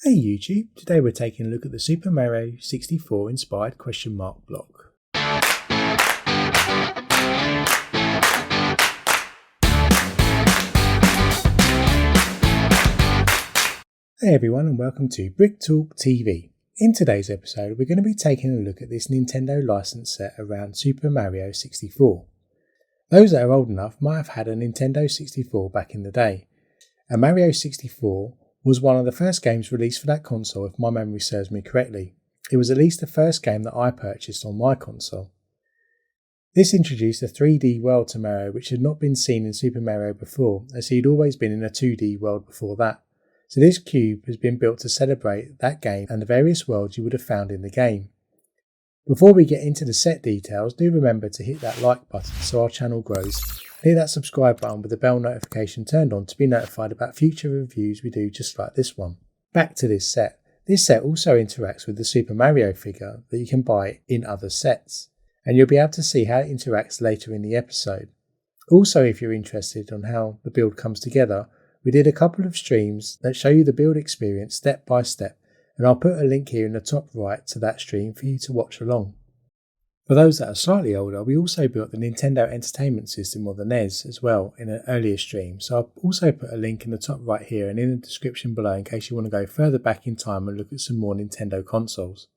Hey YouTube, today we're taking a look at the Super Mario 64 inspired question mark block. Hey everyone and welcome to Brick Talk TV. In today's episode we're going to be taking a look at this Nintendo license set around Super Mario 64. Those that are old enough might have had a Nintendo 64 back in the day, and Mario 64 was one of the first games released for that console if my memory serves me correctly. It was at least the first game that I purchased on my console. This introduced a 3D world to Mario which had not been seen in Super Mario before, as he'd always been in a 2D world before that. So this cube has been built to celebrate that game and the various worlds you would have found in the game. Before we get into the set details, do remember to hit that like button so our channel grows. Hit that subscribe button with the bell notification turned on to be notified about future reviews we do just like this one. Back to this set. This set also interacts with the Super Mario figure that you can buy in other sets, and you'll be able to see how it interacts later in the episode. Also, if you're interested on how the build comes together, we did a couple of streams that show you the build experience step by step, and I'll put a link here in the top right to that stream for you to watch along. For those that are slightly older, we also built the Nintendo Entertainment System, or the NES, as well in an earlier stream, so I'll also put a link in the top right here and in the description below in case you want to go further back in time and look at some more Nintendo consoles.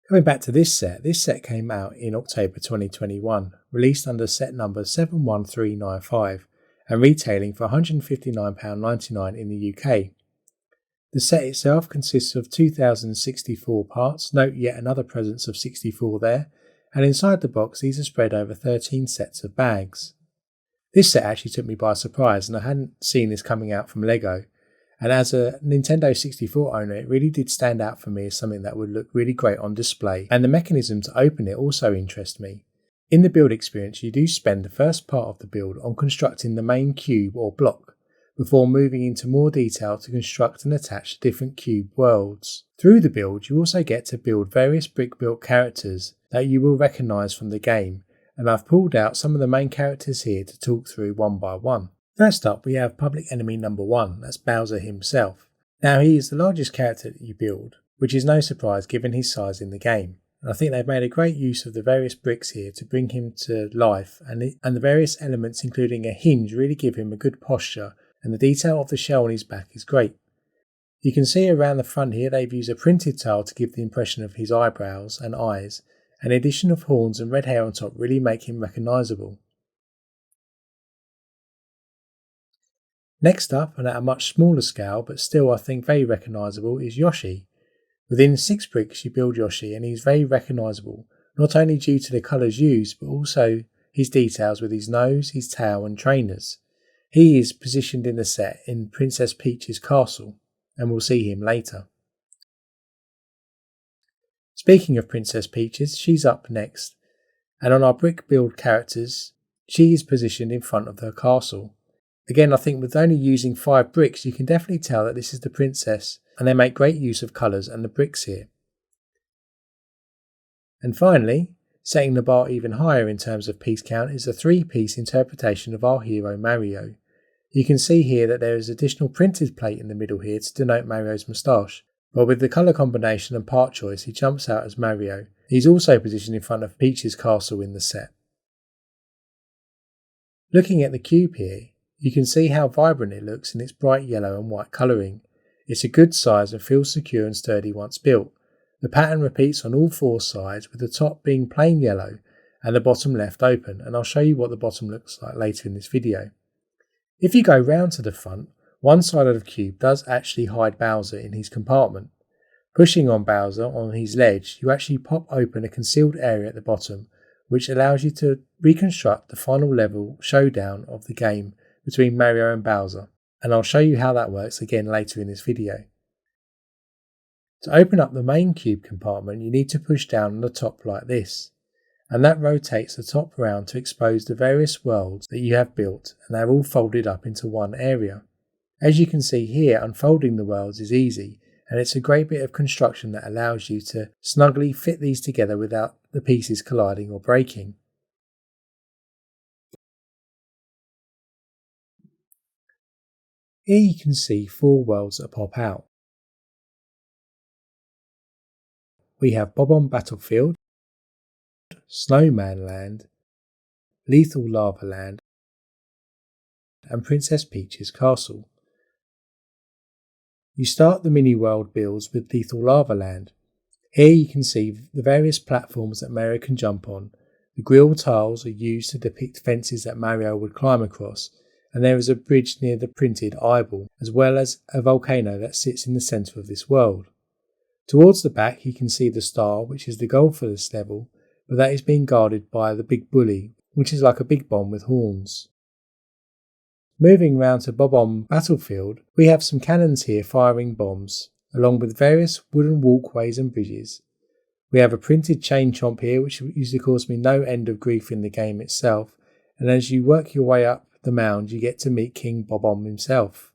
Coming back to this set came out in October 2021, released under set number 71395 and retailing for £159.99 in the UK. The set itself consists of 2064 parts, note yet another presence of 64 there, and inside the box these are spread over 13 sets of bags. This set actually took me by surprise, and I hadn't seen this coming out from Lego, and as a Nintendo 64 owner it really did stand out for me as something that would look really great on display, and the mechanism to open it also interests me. In the build experience you do spend the first part of the build on constructing the main cube or block, before moving into more detail to construct and attach different cube worlds. Through the build you also get to build various brick-built characters that you will recognise from the game, and I've pulled out some of the main characters here to talk through one by one. First up we have public enemy number 1, that's Bowser himself. Now he is the largest character that you build, which is no surprise given his size in the game. And I think they've made a great use of the various bricks here to bring him to life, and the various elements including a hinge really give him a good posture, and the detail of the shell on his back is great. You can see around the front here they've used a printed tile to give the impression of his eyebrows and eyes, and the addition of horns and red hair on top really make him recognisable. Next up, and at a much smaller scale but still I think very recognisable, is Yoshi. Within 6 bricks you build Yoshi, and he's very recognisable, not only due to the colours used but also his details with his nose, his tail and trainers. He is positioned in the set in Princess Peach's castle, and we'll see him later. Speaking of Princess Peach's, she's up next, and on our brick build characters, she is positioned in front of her castle. Again, I think with only using 5 bricks you can definitely tell that this is the princess, and they make great use of colours and the bricks here. And finally, setting the bar even higher in terms of piece count is a 3-piece interpretation of our hero Mario. You can see here that there is additional printed plate in the middle here to denote Mario's moustache, but with the colour combination and part choice he jumps out as Mario. He's also positioned in front of Peach's castle in the set. Looking at the cube here, you can see how vibrant it looks in its bright yellow and white colouring. It's a good size and feels secure and sturdy once built. The pattern repeats on all 4 sides, with the top being plain yellow and the bottom left open, and I'll show you what the bottom looks like later in this video. If you go round to the front, one side of the cube does actually hide Bowser in his compartment. Pushing on Bowser on his ledge, you actually pop open a concealed area at the bottom, which allows you to reconstruct the final level showdown of the game between Mario and Bowser, and I'll show you how that works again later in this video. To open up the main cube compartment you need to push down on the top like this, and that rotates the top round to expose the various worlds that you have built, and they're all folded up into one area. As you can see here, unfolding the worlds is easy, and it's a great bit of construction that allows you to snugly fit these together without the pieces colliding or breaking. Here you can see 4 worlds that pop out. we have Bob-omb Battlefield, Snowman Land, Lethal Lava Land, and Princess Peach's Castle. You start the mini-world builds with Lethal Lava Land. Here you can see the various platforms that Mario can jump on. The grille tiles are used to depict fences that Mario would climb across, and there is a bridge near the printed eyeball, as well as a volcano that sits in the centre of this world. Towards the back you can see the star, which is the goal for this level, but that is being guarded by the big bully, which is like a big bomb with horns. Moving round to Bob-omb Battlefield, we have some cannons here firing bombs, along with various wooden walkways and bridges. We have a printed chain chomp here, which used to cause me no end of grief in the game itself, and as you work your way up the mound you get to meet King Bob-omb himself.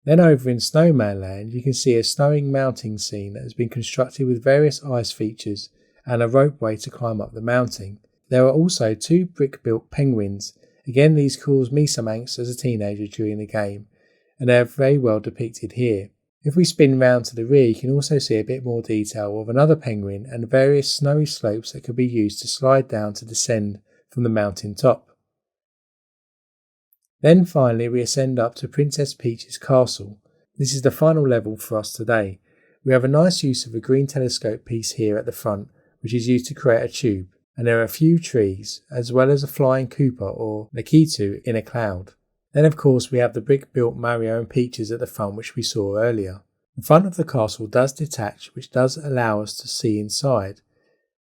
Then over in Snowman Land you can see a snowing mounting scene that has been constructed with various ice features and a ropeway to climb up the mounting. There are also 2 brick-built penguins. Again, these caused me some angst as a teenager during the game, and they are very well depicted here. If we spin round to the rear you can also see a bit more detail of another penguin and various snowy slopes that could be used to slide down to descend from the mountain top. Then finally we ascend up to Princess Peach's Castle. This is the final level for us today. We have a nice use of a green telescope piece here at the front, which is used to create a tube, and there are a few trees, as well as a flying Koopa or Lakitu in a cloud. Then of course we have the brick-built Mario and Peaches at the front, which we saw earlier. The front of the castle does detach, which does allow us to see inside.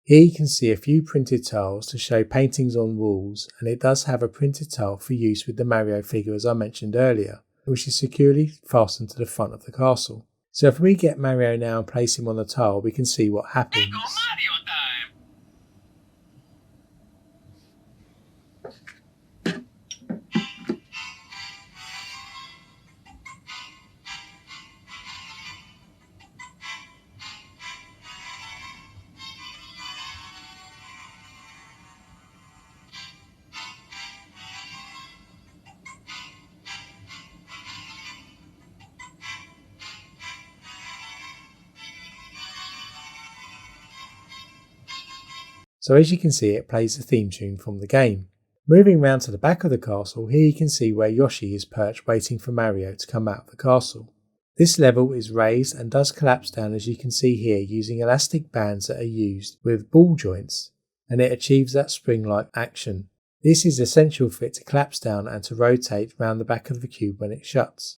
Here you can see a few printed tiles to show paintings on walls, and it does have a printed tile for use with the Mario figure as I mentioned earlier, which is securely fastened to the front of the castle. So if we get Mario now and place him on the tile, we can see what happens. So as you can see it plays the theme tune from the game. Moving round to the back of the castle, here you can see where Yoshi is perched waiting for Mario to come out of the castle. This level is raised and does collapse down as you can see here using elastic bands that are used with ball joints, and it achieves that spring-like action. This is essential for it to collapse down and to rotate round the back of the cube when it shuts.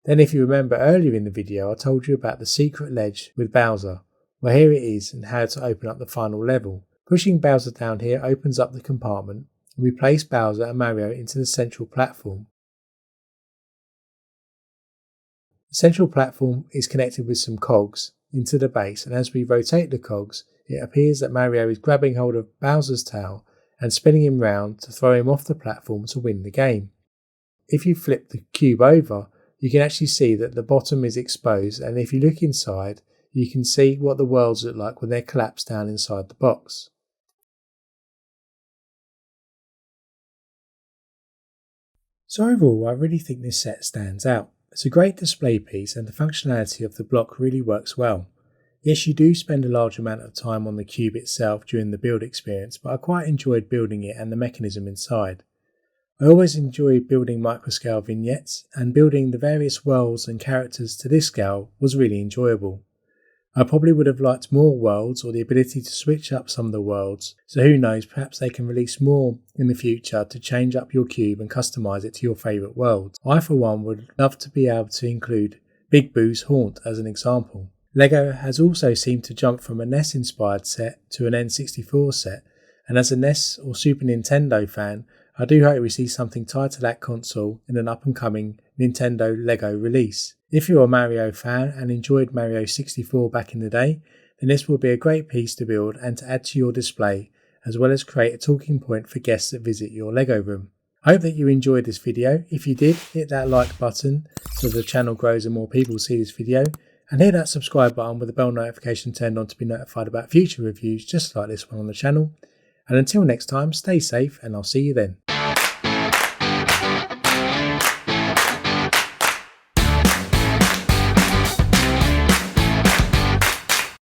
Then if you remember earlier in the video I told you about the secret ledge with Bowser. Well, here it is and how to open up the final level. Pushing Bowser down here opens up the compartment, and we place Bowser and Mario into the central platform. The central platform is connected with some cogs into the base, and as we rotate the cogs it appears that Mario is grabbing hold of Bowser's tail and spinning him round to throw him off the platform to win the game. If you flip the cube over you can actually see that the bottom is exposed, and if you look inside you can see what the worlds look like when they're collapsed down inside the box. So overall I really think this set stands out. It's a great display piece and the functionality of the block really works well. Yes, you do spend a large amount of time on the cube itself during the build experience, but I quite enjoyed building it and the mechanism inside. I always enjoy building microscale vignettes, and building the various worlds and characters to this scale was really enjoyable. I probably would have liked more worlds or the ability to switch up some of the worlds, so who knows, perhaps they can release more in the future to change up your cube and customise it to your favourite worlds. I for one would love to be able to include Big Boo's Haunt as an example. LEGO has also seemed to jump from a NES inspired set to an N64 set, and as a NES or Super Nintendo fan I do hope we see something tied to that console in an up and coming Nintendo LEGO release. If you're a Mario fan and enjoyed Mario 64 back in the day, then this will be a great piece to build and to add to your display, as well as create a talking point for guests that visit your LEGO room. I hope that you enjoyed this video. If you did, hit that like button so the channel grows and more people see this video, and hit that subscribe button with the bell notification turned on to be notified about future reviews just like this one on the channel. And until next time, stay safe and I'll see you then.